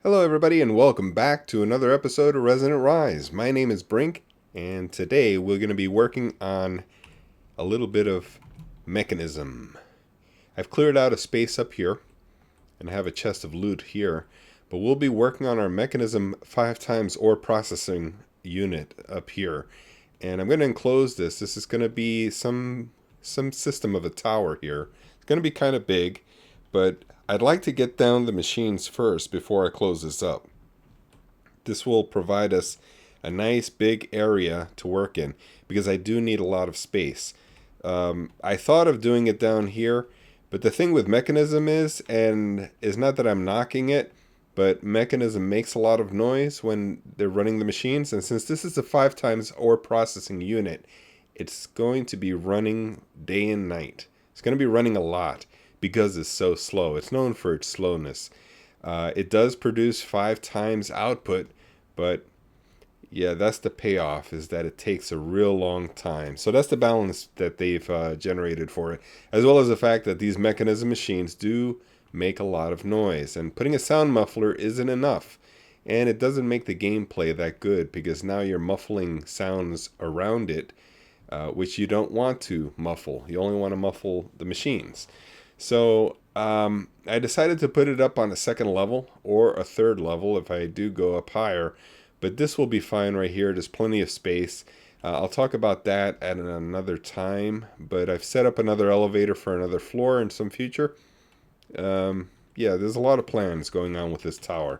Hello everybody and welcome back to another episode of Resonant Rise. My name is Brink and today we're going to be working on a little bit of Mekanism. I've cleared out a space up here and I have a chest of loot here, but we'll be working on our Mekanism 5 times ore processing unit up here. And I'm going to enclose this. This is going to be some system of a tower here. It's going to be kind of big, but I'd like to get down the machines first before I close this up. This will provide us a nice big area to work in because I do need a lot of space. I thought of doing it down here, but the thing with Mekanism is not that I'm knocking it, but Mekanism makes a lot of noise when they're running the machines, and since this is a 5 times ore processing unit, it's going to be running day and night. It's going to be running a lot because it's so slow. It's known for its slowness. It does produce 5 times output, but yeah, that's the payoff, is that it takes a real long time. So that's the balance that they've generated for it, as well as the fact that these Mekanism machines do make a lot of noise, and putting a sound muffler isn't enough, and it doesn't make the gameplay that good because now you're muffling sounds around it, which you don't want to muffle. You only want to muffle the machines. So I decided to put it up on a 2nd level or a 3rd level if I do go up higher, but this will be fine right here. There's plenty of space. I'll talk about that at another time, but I've set up another elevator for another floor in some future. Yeah, there's a lot of plans going on with this tower,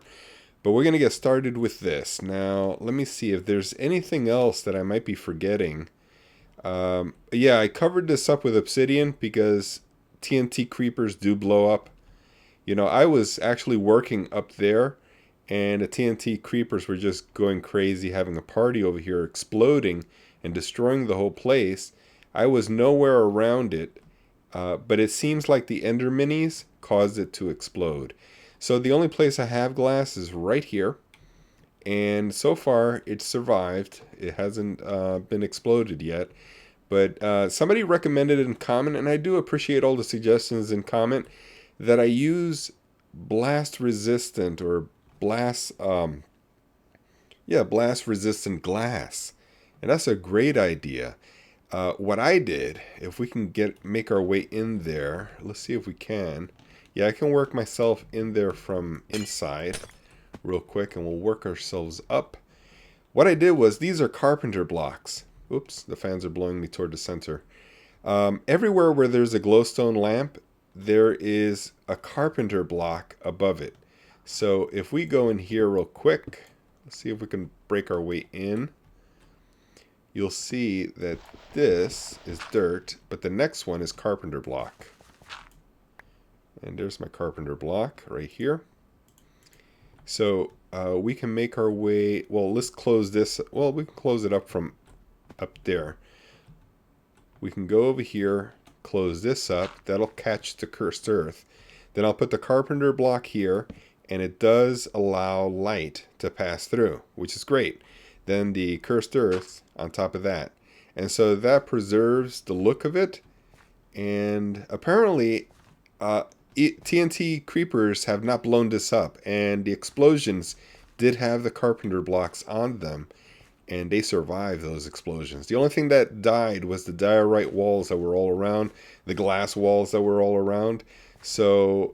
but we're going to get started with this. Now, let me see if there's anything else that I might be forgetting. Yeah, I covered this up with obsidian because TNT creepers do blow up. You know, I was actually working up there and the TNT creepers were just going crazy, having a party over here, exploding and destroying the whole place. I was nowhere around it, but it seems like the ender minis caused it to explode. So the only place I have glass is right here, and so far it's survived. It hasn't been exploded yet. But somebody recommended in comment, and I do appreciate all the suggestions in comment, that I use blast resistant or blast resistant glass. And that's a great idea. What I did, if we can make our way in there, let's see if we can. Yeah, I can work myself in there from inside real quick, and we'll work ourselves up. What I did was, these are carpenter blocks. Oops, the fans are blowing me toward the center. Everywhere where there's a glowstone lamp, there is a carpenter block above it. So if we go in here real quick, let's see if we can break our way in. You'll see that this is dirt, but the next one is carpenter block. And there's my carpenter block right here. So we can make our way, well, let's close this. Well, we can close it up from up there. We can go over here, close this up. That'll catch the cursed earth. Then I'll put the carpenter block here, and it does allow light to pass through, which is great. Then the cursed earth on top of that. And so that preserves the look of it. And apparently TNT creepers have not blown this up, and the explosions did have the carpenter blocks on them, and they survived those explosions. The only thing that died was the diorite walls that were all around, the glass walls that were all around. So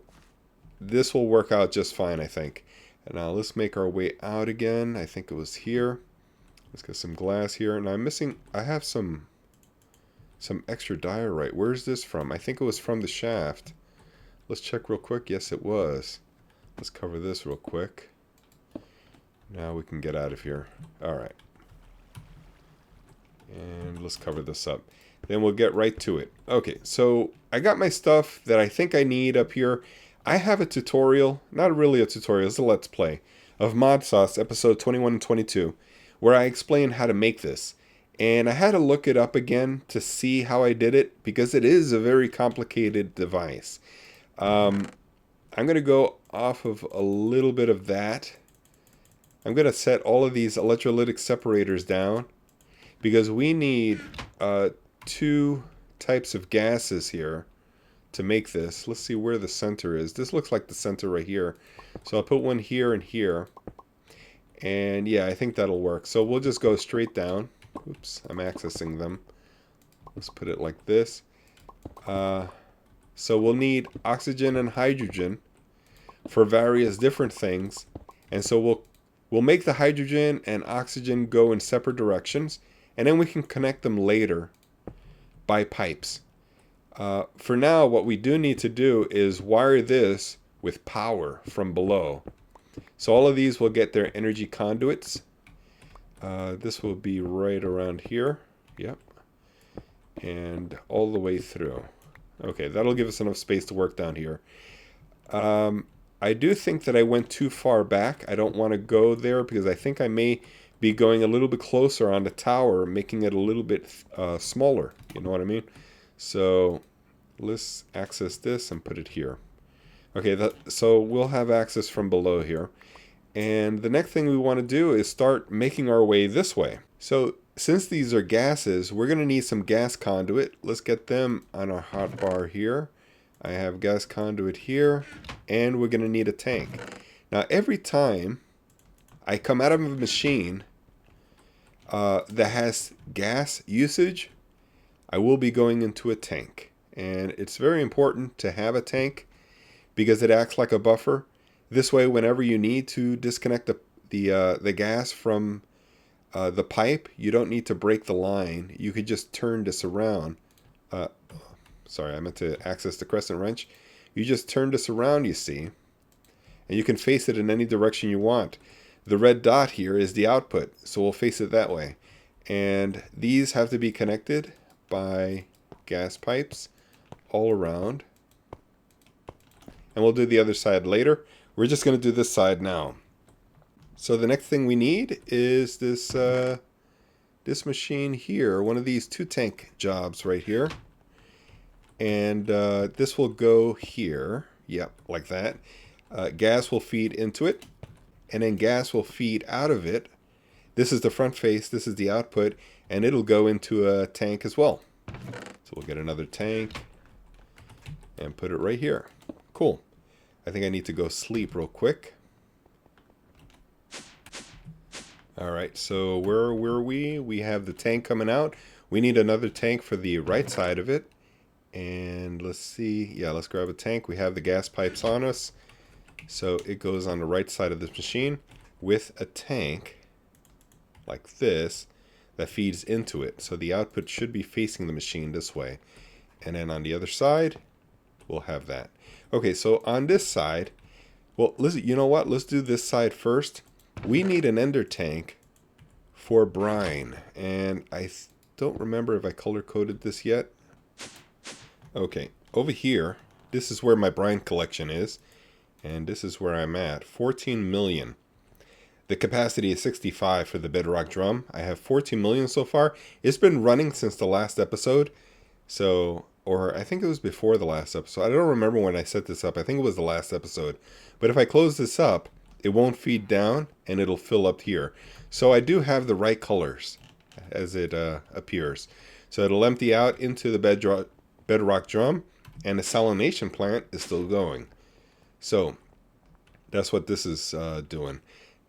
this will work out just fine, I think. And now let's make our way out again. I think it was here. Let's get some glass here. And I have some extra diorite. Where's this from? I think it was from the shaft. Let's check real quick. Yes, it was. Let's cover this real quick. Now we can get out of here. All right. And let's cover this up. Then we'll get right to it. Okay, so I got my stuff that I think I need up here. I have a tutorial, not really a tutorial, it's a let's play, of Mod Sauce episode 21 and 22, where I explain how to make this. And I had to look it up again to see how I did it, because it is a very complicated device. I'm going to go off of a little bit of that. I'm going to set all of these electrolytic separators down, because we need 2 types of gases here to make this. Let's see where the center is. This looks like the center right here. So I'll put one here and here. And yeah, I think that'll work. So we'll just go straight down. Oops, I'm accessing them. Let's put it like this. So we'll need oxygen and hydrogen for various different things. And so we'll make the hydrogen and oxygen go in separate directions. And then we can connect them later by pipes. For now, what we do need to do is wire this with power from below. So all of these will get their energy conduits. This will be right around here. Yep. And all the way through. Okay, that'll give us enough space to work down here. I do think that I went too far back. I don't want to go there because I think I may be going a little bit closer on the tower, making it a little bit smaller. You know what I mean? So let's access this and put it here. Okay, so we'll have access from below here. And the next thing we want to do is start making our way this way. So since these are gases, we're going to need some gas conduit. Let's get them on our hotbar here. I have gas conduit here, and we're going to need a tank. Now, every time I come out of a machine that has gas usage, I will be going into a tank. And it's very important to have a tank because it acts like a buffer. This way, whenever you need to disconnect the gas from the pipe, you don't need to break the line. You could just turn this around. Sorry, I meant to access the crescent wrench. You just turn this around, you see, and you can face it in any direction you want. The red dot here is the output, so we'll face it that way. And these have to be connected by gas pipes all around. And we'll do the other side later. We're just going to do this side now. So the next thing we need is this this machine here, one of these 2-tank jobs right here. And this will go here. Yep, like that. Gas will feed into it. And then gas will feed out of it. This is the front face. This is the output. And it'll go into a tank as well. So we'll get another tank and put it right here. Cool. I think I need to go sleep real quick. Alright, so where were we? We have the tank coming out. We need another tank for the right side of it. And let's see. Yeah, let's grab a tank. We have the gas pipes on us. So it goes on the right side of this machine with a tank like this that feeds into it. So the output should be facing the machine this way. And then on the other side, we'll have that. Okay, so on this side, well, listen, you know what? Let's do this side first. We need an ender tank for brine. And I don't remember if I color-coded this yet. Okay, over here, this is where my brine collection is. And this is where I'm at, 14 million. The capacity is 65 for the bedrock drum. I have 14 million so far. It's been running since the last episode. So, or I think it was before the last episode. I don't remember when I set this up. I think it was the last episode. But if I close this up, it won't feed down and it'll fill up here. So I do have the right colors as it appears. So it'll empty out into the bedrock drum, and the salination plant is still going. So that's what this is doing.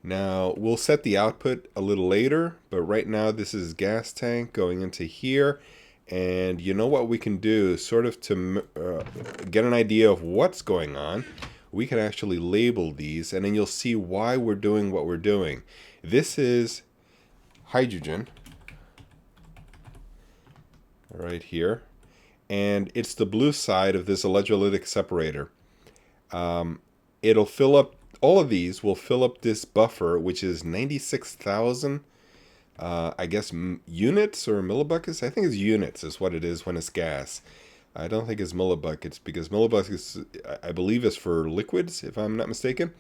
Now we'll set the output a little later, but right now this is gas tank going into here. And you know what we can do, sort of to get an idea of what's going on, we can actually label these, and then you'll see why we're doing what we're doing. This is hydrogen right here, and it's the blue side of this electrolytic separator. It'll fill up, all of these will fill up this buffer, which is 96,000, I guess, units or millibuckets. I think it's units is what it is when it's gas. I don't think it's millibuckets, because millibuckets, I believe, is for liquids, if I'm not mistaken.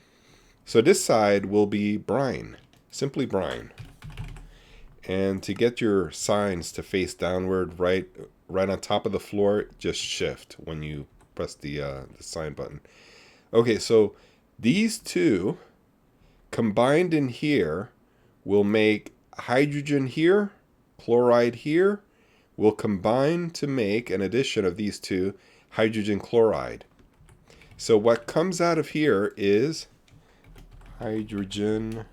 So this side will be brine, simply brine. And to get your signs to face downward, right on top of the floor, just shift when you press the sign button. Okay, so these two combined in here will make hydrogen here, chloride here, will combine to make an addition of these two, hydrogen chloride. So what comes out of here is hydrogen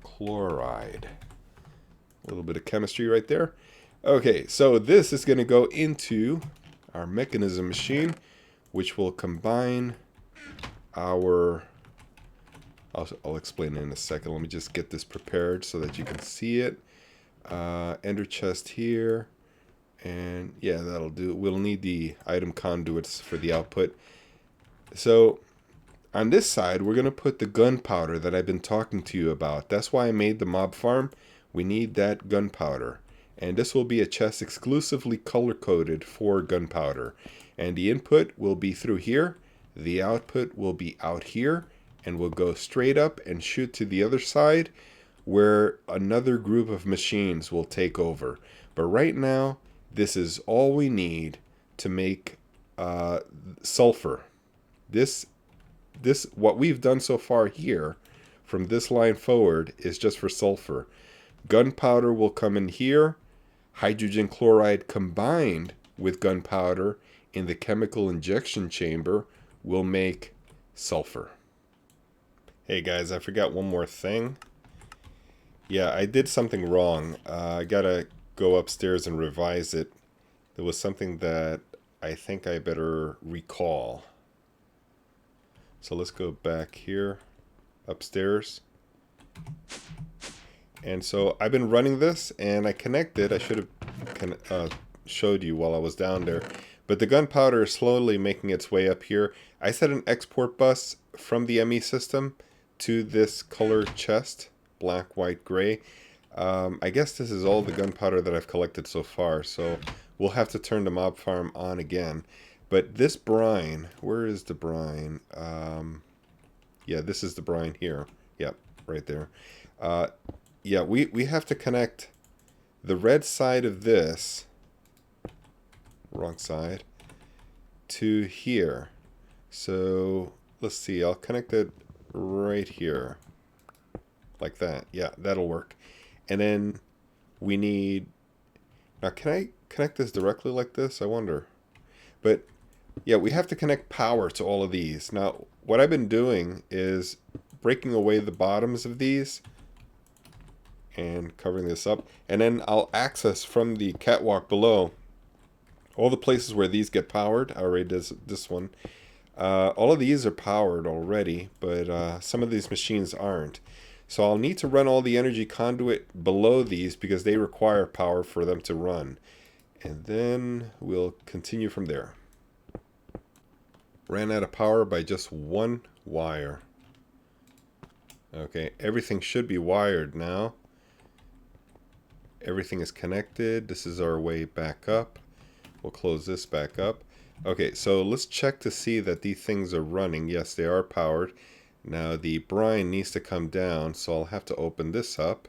chloride. A little bit of chemistry right there. Okay, so this is going to go into our mechanism machine, which will combine our... I'll explain it in a second. Let me just get this prepared so that you can see it. Ender chest here. And yeah, that'll do. We'll need the item conduits for the output. So on this side, we're going to put the gunpowder that I've been talking to you about. That's why I made the mob farm. We need that gunpowder. And this will be a chest exclusively color-coded for gunpowder. And the input will be through here. The output will be out here. And we'll go straight up and shoot to the other side where another group of machines will take over. But right now, this is all we need to make sulfur. This what we've done so far here, from this line forward, is just for sulfur. Gunpowder will come in here. Hydrogen chloride combined with gunpowder in the chemical injection chamber will make sulfur. Hey guys, I forgot one more thing. Yeah, I did something wrong. I gotta go upstairs and revise it. There was something that I think I better recall. So let's go back here, upstairs. And so I've been running this, and I connected. I should have showed you while I was down there. But the gunpowder is slowly making its way up here. I set an export bus from the ME system to this color chest, black, white, gray. I guess this is all the gunpowder that I've collected so far, so we'll have to turn the mob farm on again. But this brine, where is the brine? Yeah, this is the brine here. Yep, right there. Yeah, we have to connect the red side of this, wrong side, to here. So let's see, I'll connect it right here, like that. Yeah, that'll work. And then we need, now can I connect this directly like this? I wonder. But yeah, we have to connect power to all of these. Now what I've been doing is breaking away the bottoms of these and covering this up, and then I'll access from the catwalk below all the places where these get powered. I already did this one. All of these are powered already, but some of these machines aren't. So I'll need to run all the energy conduit below these because they require power for them to run. And then we'll continue from there. Ran out of power by just one wire. Okay, everything should be wired now. Everything is connected. This is our way back up. We'll close this back up. Okay, so let's check to see that these things are running. Yes, they are powered. Now the brine needs to come down, so I'll have to open this up.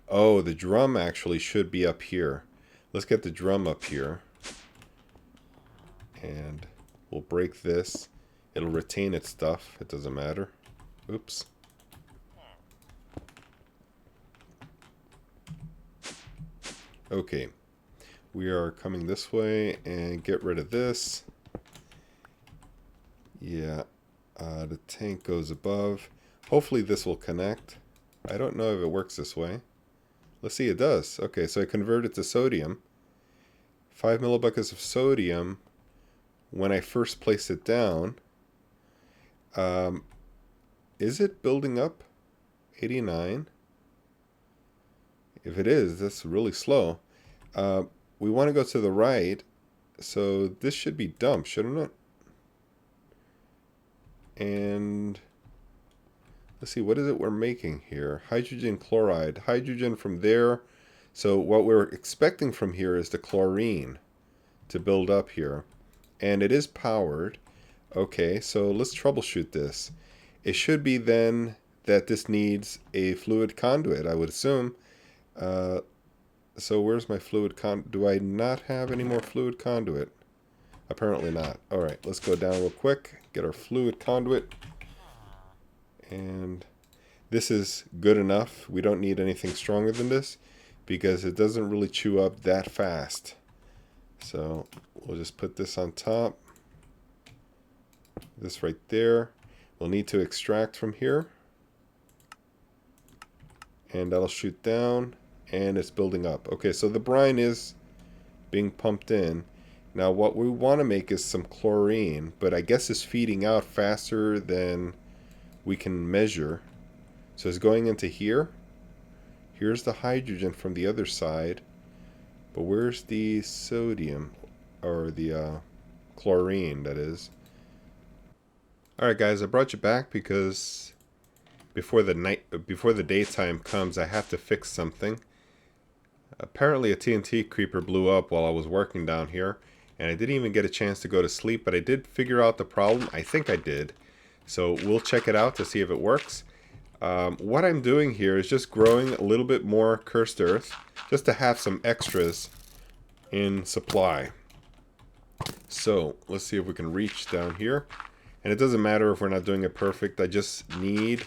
Oh, the drum actually should be up here. Let's get the drum up here. And we'll break this. It'll retain its stuff. It doesn't matter. Oops. Okay. We are coming this way and get rid of this. Yeah. The tank goes above. Hopefully this will connect. I don't know if it works this way. Let's see, it does. Okay, so I converted to sodium. 5 millibuckets of sodium when I first placed it down. Is it building up? 89. If it is, that's really slow. We want to go to the right, so this should be dumped, shouldn't it? And let's see, what is it we're making here? Hydrogen chloride. Hydrogen from there. So what we're expecting from here is the chlorine to build up here. And it is powered. Okay, so let's troubleshoot this. It should be then that this needs a fluid conduit, I would assume. So where's my fluid conduit? Do I not have any more fluid conduit? Apparently not. Alright, let's go down real quick. Get our fluid conduit. And this is good enough. We don't need anything stronger than this because it doesn't really chew up that fast. So we'll just put this on top. This right there. We'll need to extract from here. And that'll shoot down. And it's building up. Okay, so the brine is being pumped in. Now what we want to make is some chlorine, but I guess it's feeding out faster than we can measure. So it's going into here. Here's the hydrogen from the other side. But where's the sodium, or the chlorine, that is? Alright guys, I brought you back because before the daytime comes, I have to fix something. Apparently a TNT creeper blew up while I was working down here, and I didn't even get a chance to go to sleep, but I did figure out the problem. I think I did. So we'll check it out to see if it works. What I'm doing here is just growing a little bit more cursed earth, just to have some extras in supply. So let's see if we can reach down here. And it doesn't matter if we're not doing it perfect. I just need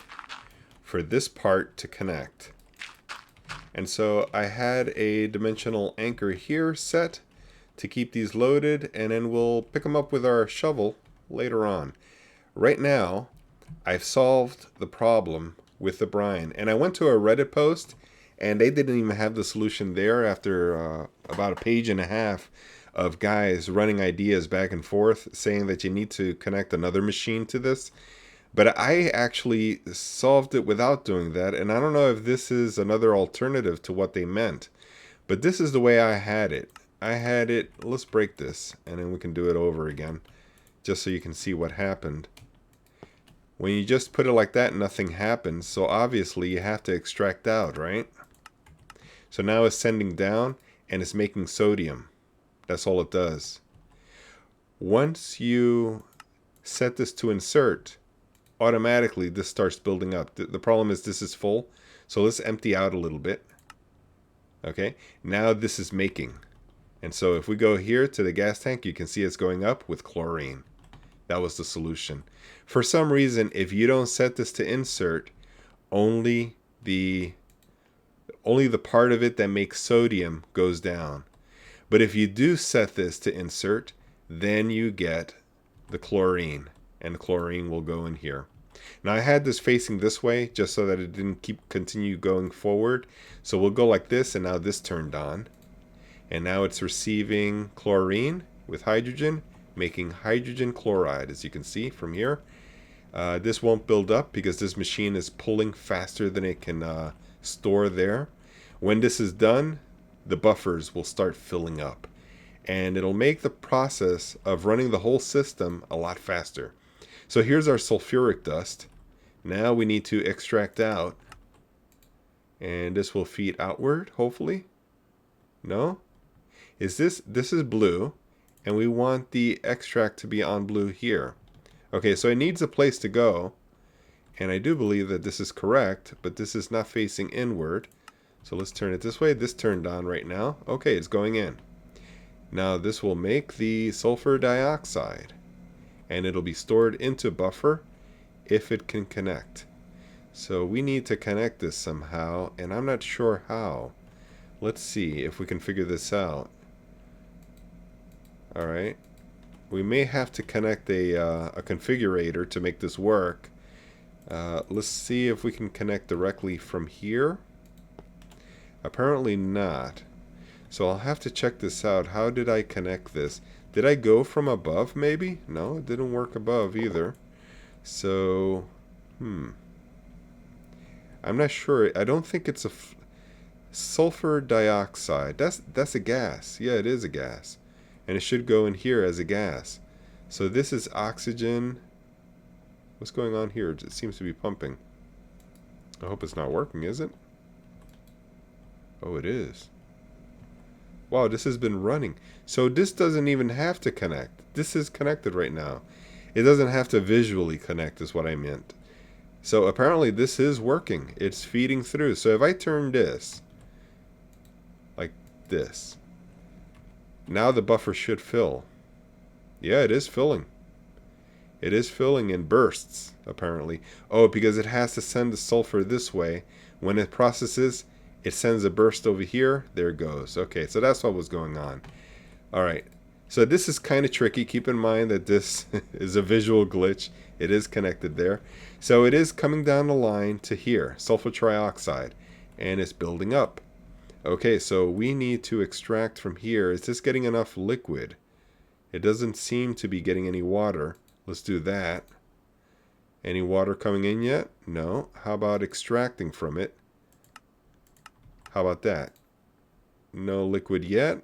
for this part to connect. And so I had a dimensional anchor here set to keep these loaded, and then we'll pick them up with our shovel later on. Right now, I've solved the problem with the brine. And I went to a Reddit post, and they didn't even have the solution there after about a page and a half of guys running ideas back and forth, saying that you need to connect another machine to this. But I actually solved it without doing that, and I don't know if this is another alternative to what they meant. But this is the way I had it. Let's break this, and then we can do it over again, just so you can see what happened. When you just put it like that, nothing happens, so obviously you have to extract out, right? So now it's sending down, and it's making sodium. That's all it does. Once you set this to insert, automatically this starts building up. The problem is this is full, so let's empty out a little bit. Okay, now this is making. And so if we go here to the gas tank, you can see it's going up with chlorine. That was the solution. For some reason, if you don't set this to insert, only the part of it that makes sodium goes down. But if you do set this to insert, then you get the chlorine, and the chlorine will go in here. Now I had this facing this way just so that it didn't continue going forward. So we'll go like this, and now this turned on. And now it's receiving chlorine with hydrogen, making hydrogen chloride, as you can see from here. This won't build up because this machine is pulling faster than it can store there. When this is done, the buffers will start filling up, and it'll make the process of running the whole system a lot faster. So here's our sulfuric dust. Now we need to extract out, and this will feed outward, hopefully. No? This is blue, and we want the extract to be on blue here. Okay, so it needs a place to go, and I do believe that this is correct, but this is not facing inward. So let's turn it this way. This turned on right now. Okay, it's going in. Now this will make the sulfur dioxide, and it'll be stored into buffer if it can connect. So we need to connect this somehow, and I'm not sure how. Let's see if we can figure this out. Alright. We may have to connect a configurator to make this work. Let's see if we can connect directly from here. Apparently not. So I'll have to check this out. How did I connect this? Did I go from above maybe? No, it didn't work above either. So, I'm not sure. I don't think it's a sulfur dioxide. That's a gas. Yeah, it is a gas. And it should go in here as a gas. So this is oxygen. What's going on here? It seems to be pumping. I hope it's not working, is it? Oh, it is. Wow, this has been running. So this doesn't even have to connect. This is connected right now. It doesn't have to visually connect is what I meant. So apparently this is working. It's feeding through. So if I turn this like this, now the buffer should fill. Yeah, it is filling. It is filling in bursts, apparently. Oh, because it has to send the sulfur this way. When it processes, it sends a burst over here. There it goes. Okay, so that's what was going on. All right. So this is kind of tricky. Keep in mind that this is a visual glitch. It is connected there. So it is coming down the line to here, sulfur trioxide, and it's building up. Okay, so we need to extract from here. Is this getting enough liquid? It doesn't seem to be getting any water. Let's do that. Any water coming in yet? No. How about extracting from it? How about that? No liquid yet?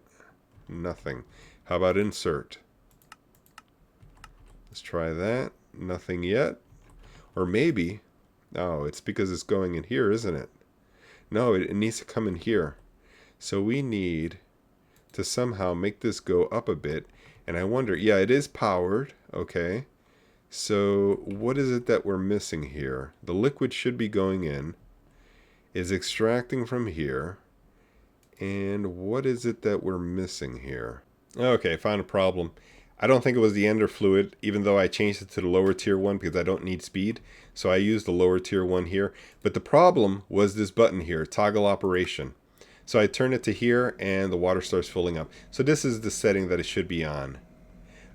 Nothing. How about insert? Let's try that. Nothing yet. Or maybe, oh, it's because it's going in here, isn't it? No, it needs to come in here. So we need to somehow make this go up a bit. And I wonder, yeah, it is powered. Okay. So what is it that we're missing here? The liquid should be going in. Is extracting from here. And what is it that we're missing here? Okay, found a problem. I don't think it was the ender fluid, even though I changed it to the lower tier one because I don't need speed. So I used the lower tier one here. But the problem was this button here, toggle operation. So I turn it to here and the water starts filling up. So this is the setting that it should be on.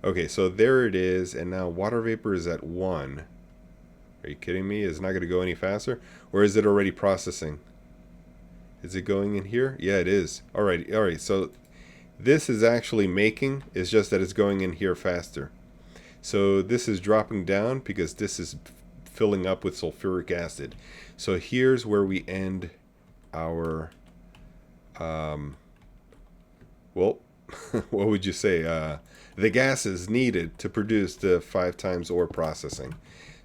Okay, so there it is. And now water vapor is at 1. Are you kidding me? Is it not going to go any faster? Or is it already processing? Is it going in here? Yeah, it is. All right. So this is actually making. It's just that it's going in here faster. So this is dropping down because this is filling up with sulfuric acid. So here's where we end our, well, what would you say? The gases needed to produce the 5 times ore processing.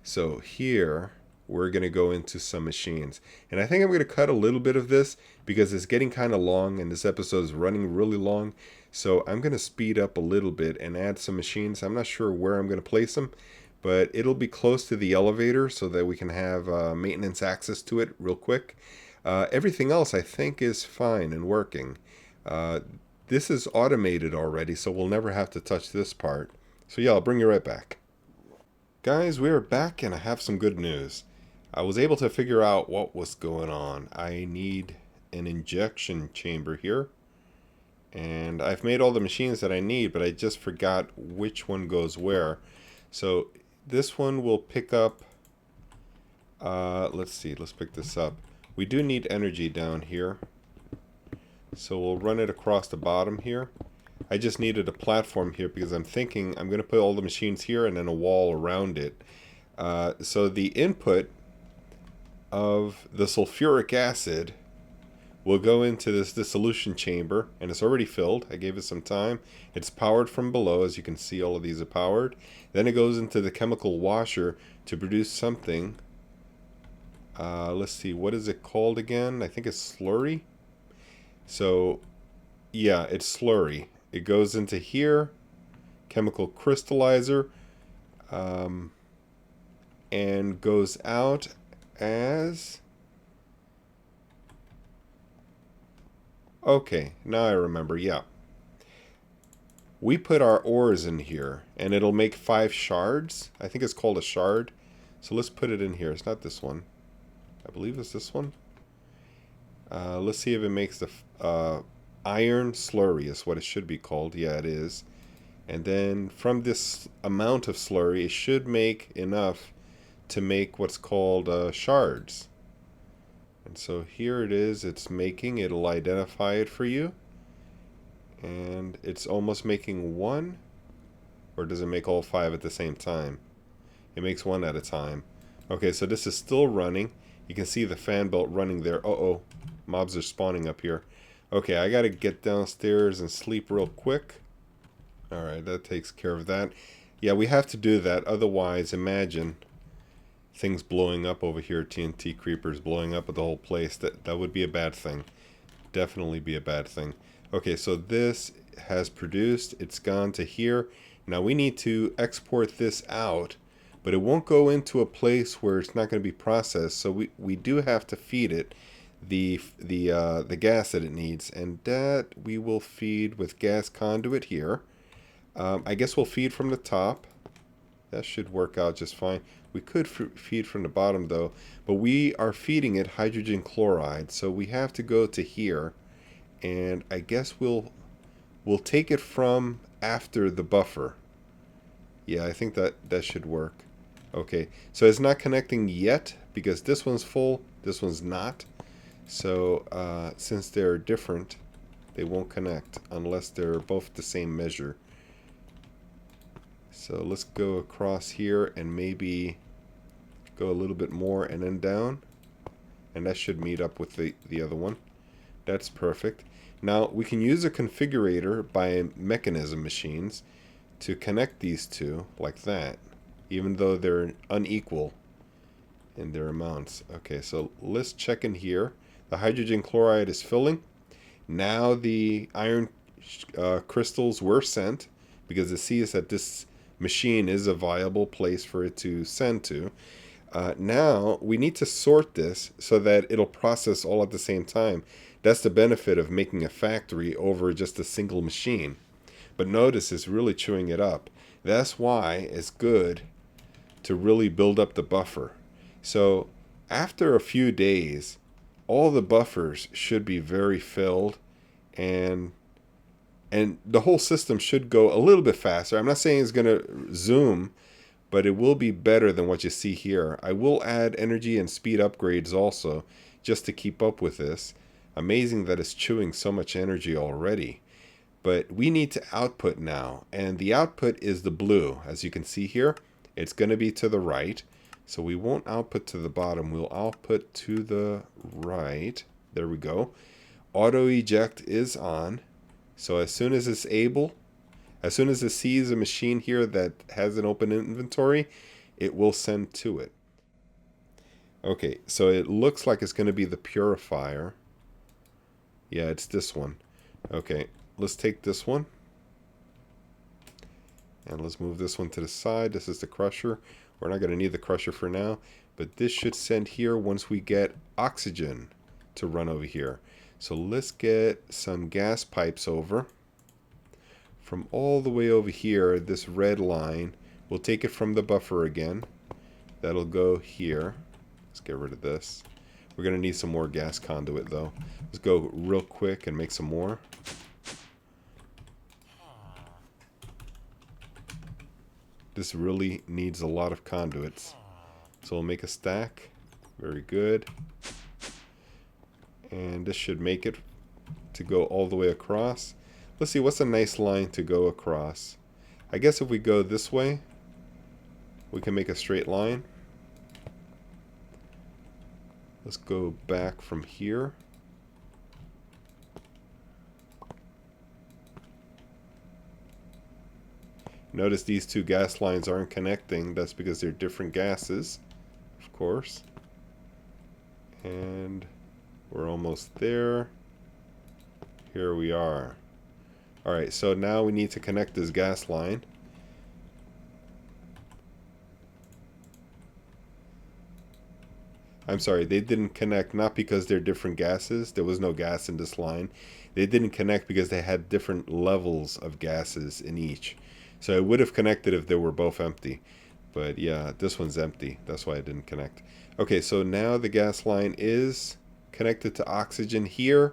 So here we're going to go into some machines. And I think I'm going to cut a little bit of this because it's getting kind of long and this episode is running really long. So I'm going to speed up a little bit and add some machines. I'm not sure where I'm going to place them, but it'll be close to the elevator so that we can have maintenance access to it real quick. Everything else I think is fine and working. This is automated already, so we'll never have to touch this part. So yeah, I'll bring you right back. Guys, we are back and I have some good news. I was able to figure out what was going on. I need an injection chamber here. And I've made all the machines that I need, but I just forgot which one goes where. So this one will pick up, let's see, let's pick this up. We do need energy down here. So we'll run it across the bottom here. I just needed a platform here because I'm thinking I'm going to put all the machines here and then a wall around it. So the input of the sulfuric acid will go into this dissolution chamber, and it's already filled. I gave it some time. It's powered from below, as you can see. All of these are powered. Then it goes into the chemical washer to produce something. Let's see, what is it called again? I think it's slurry. So yeah, it's slurry. It goes into here, chemical crystallizer, and goes out as, okay, now I remember, yeah. We put our ores in here, and it'll make 5 shards. I think it's called a shard. So let's put it in here. It's not this one. I believe it's this one. Let's see if it makes the iron slurry is what it should be called. Yeah, it is. And then from this amount of slurry, it should make enough to make what's called shards. And so here it is. It's making. It'll identify it for you. And it's almost making 1. Or does it make all 5 at the same time? It makes 1 at a time. Okay, so this is still running. You can see the fan belt running there. Uh-oh. Mobs are spawning up here. Okay, I gotta get downstairs and sleep real quick. Alright, that takes care of that. Yeah, we have to do that. Otherwise, imagine things blowing up over here. TNT creepers blowing up at the whole place. That would be a bad thing. Definitely be a bad thing. Okay, so this has produced. It's gone to here. Now we need to export this out. But it won't go into a place where it's not going to be processed. So we do have to feed it the gas that it needs, and that we will feed with gas conduit here. I guess we'll feed from the top. That should work out just fine. We could feed from the bottom though, but we are feeding it hydrogen chloride, so we have to go to here, and I guess we'll take it from after the buffer. Yeah, I think that should work. Okay, so it's not connecting yet because this one's full, this one's not. So since they're different, they won't connect unless they're both the same measure. So let's go across here and maybe go a little bit more and then down. And that should meet up with the other one. That's perfect. Now we can use a configurator by Mekanism machines to connect these two like that, even though they're unequal in their amounts. Okay, so let's check in here. The hydrogen chloride is filling. Now the iron crystals were sent because it sees that this machine is a viable place for it to send to. Now we need to sort this so that it'll process all at the same time. That's the benefit of making a factory over just a single machine. But notice it's really chewing it up. That's why it's good to really build up the buffer. So after a few days, all the buffers should be very filled, and the whole system should go a little bit faster. I'm not saying it's going to zoom, but it will be better than what you see here. I will add energy and speed upgrades also, just to keep up with this. Amazing that it's chewing so much energy already. But we need to output now, and the output is the blue. As you can see here, it's going to be to the right. So we won't output to the bottom, we'll output to the right. There we go. Auto eject is on. So as soon as it's able, as soon as it sees a machine here that has an open inventory, it will send to it. Okay, so it looks like it's going to be the purifier. Yeah, it's this one. Okay, let's take this one. And let's move this one to the side. This is the crusher. We're not going to need the crusher for now, but this should send here once we get oxygen to run over here. So let's get some gas pipes over. From all the way over here, this red line, we'll take it from the buffer again. That'll go here. Let's get rid of this. We're going to need some more gas conduit though. Let's go real quick and make some more. This really needs a lot of conduits. So we'll make a stack. Very good. And this should make it to go all the way across. Let's see, what's a nice line to go across? I guess if we go this way, we can make a straight line. Let's go back from here. Notice these two gas lines aren't connecting. That's because they're different gases, of course. And we're almost there. Here we are. Alright, so now we need to connect this gas line. I'm sorry, they didn't connect not because they're different gases. There was no gas in this line. They didn't connect because they had different levels of gases in each. So it would have connected if they were both empty. But yeah, this one's empty. That's why it didn't connect. Okay, so now the gas line is connected to oxygen here.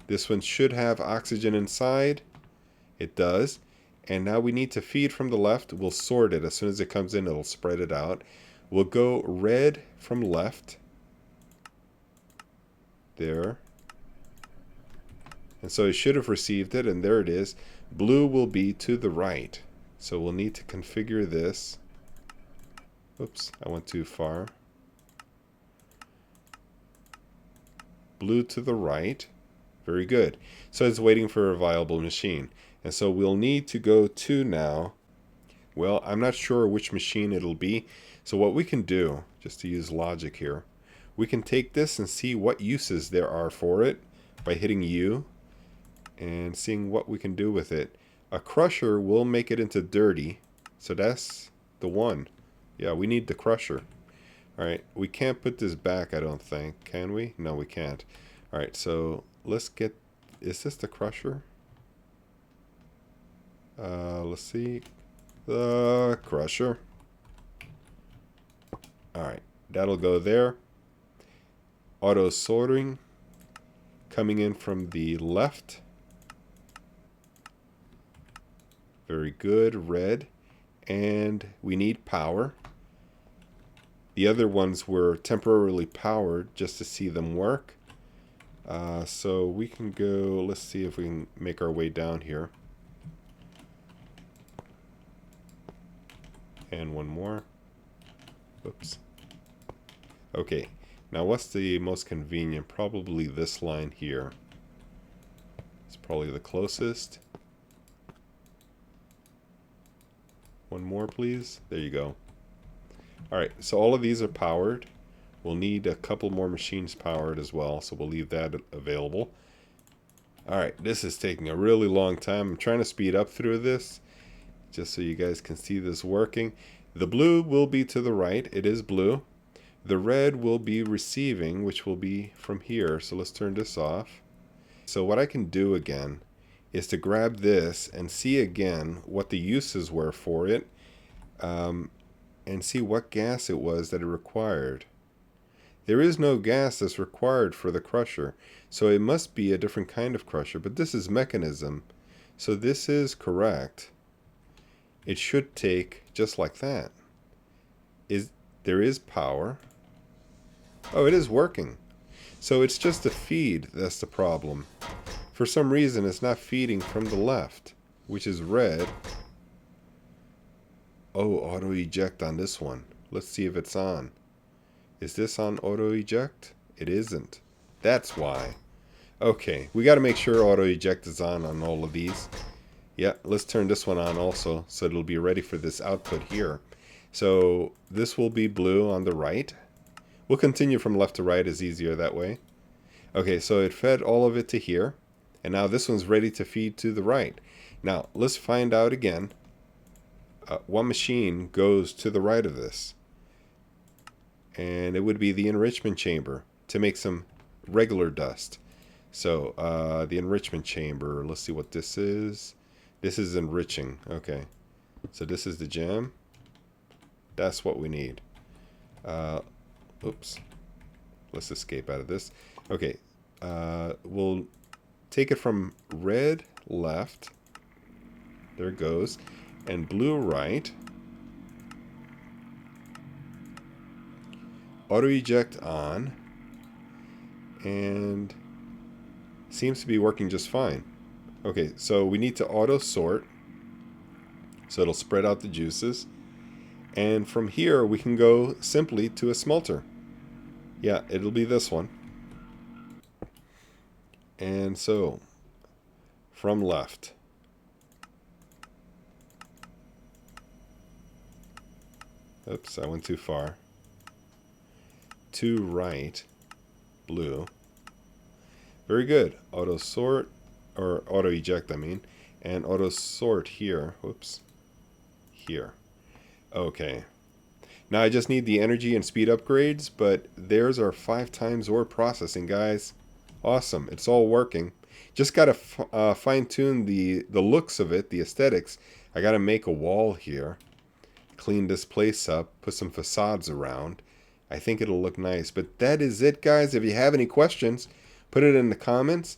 This one should have oxygen inside. It does. And now we need to feed from the left. We'll sort it. As soon as it comes in, it'll spread it out. We'll go red from left. There. And so it should have received it, and there it is. Blue will be to the right. So we'll need to configure this. Oops, I went too far. Blue to the right. Very good. So it's waiting for a viable machine. And so we'll need to go to now. Well, I'm not sure which machine it'll be. So what we can do, just to use logic here, we can take this and see what uses there are for it by hitting U and seeing what we can do with it. A crusher will make it into dirty. So that's the one. Yeah, we need the crusher. Alright, we can't put this back, I don't think. Can we? No, we can't. Alright, so let's get... Is this the crusher? Let's see. The crusher. Alright, that'll go there. Auto sorting. Coming in from the left. Very good. Red. And we need power. The other ones were temporarily powered just to see them work. So we can go, let's see if we can make our way down here. And one more. Oops. Okay, now what's the most convenient? Probably this line here. It's probably the closest. One more, please. There you go. Alright, so all of these are powered. We'll need a couple more machines powered as well, so we'll leave that available. Alright, this is taking a really long time. I'm trying to speed up through this, just so you guys can see this working. The blue will be to the right. It is blue. The red will be receiving, which will be from here. So let's turn this off. So what I can do again is to grab this and see again what the uses were for it, and see what gas it was that it required. There is no gas that's required for the crusher, so it must be a different kind of crusher, but this is Mekanism, so this is correct. It should take just like that. There is power. Oh, it is working. So it's just the feed that's the problem. For some reason it's not feeding from the left, which is red. Oh, auto eject on this one. Let's see if it's on. Is this on auto eject? It isn't. That's why. Okay, we got to make sure auto eject is on all of these. Yeah, let's turn this one on also, so it'll be ready for this output here. So this will be blue on the right. We'll continue from left to right, is easier that way. Okay, so it fed all of it to here, and now this one's ready to feed to the right. Now let's find out again what machine goes to the right of this. And it would be the enrichment chamber to make some regular dust. So the enrichment chamber, let's see what this is. This is enriching. Okay, so this is the gem. That's what we need. Oops, let's escape out of this. Okay, we'll take it from red left, there it goes, and blue right. Auto eject on, and seems to be working just fine. Okay, so we need to auto sort, so it'll spread out the juices, and from here we can go simply to a smelter. Yeah, it'll be this one. And so from left, oops, I went too far, to right, blue. Very good. Auto sort, or auto eject I mean, and auto sort here. Whoops, here. Okay, now I just need the energy and speed upgrades, but there's our 5 times ore processing, guys. Awesome, it's all working. Just gotta fine-tune the looks of it, the aesthetics. I gotta make a wall here, clean this place up, put some facades around. I think it'll look nice. But that is it, guys. If you have any questions, put it in the comments,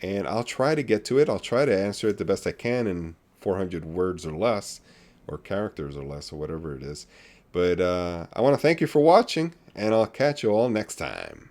and I'll try to get to it. I'll try to answer it the best I can in 400 words or less, or characters or less, or whatever it is. But I want to thank you for watching, and I'll catch you all next time.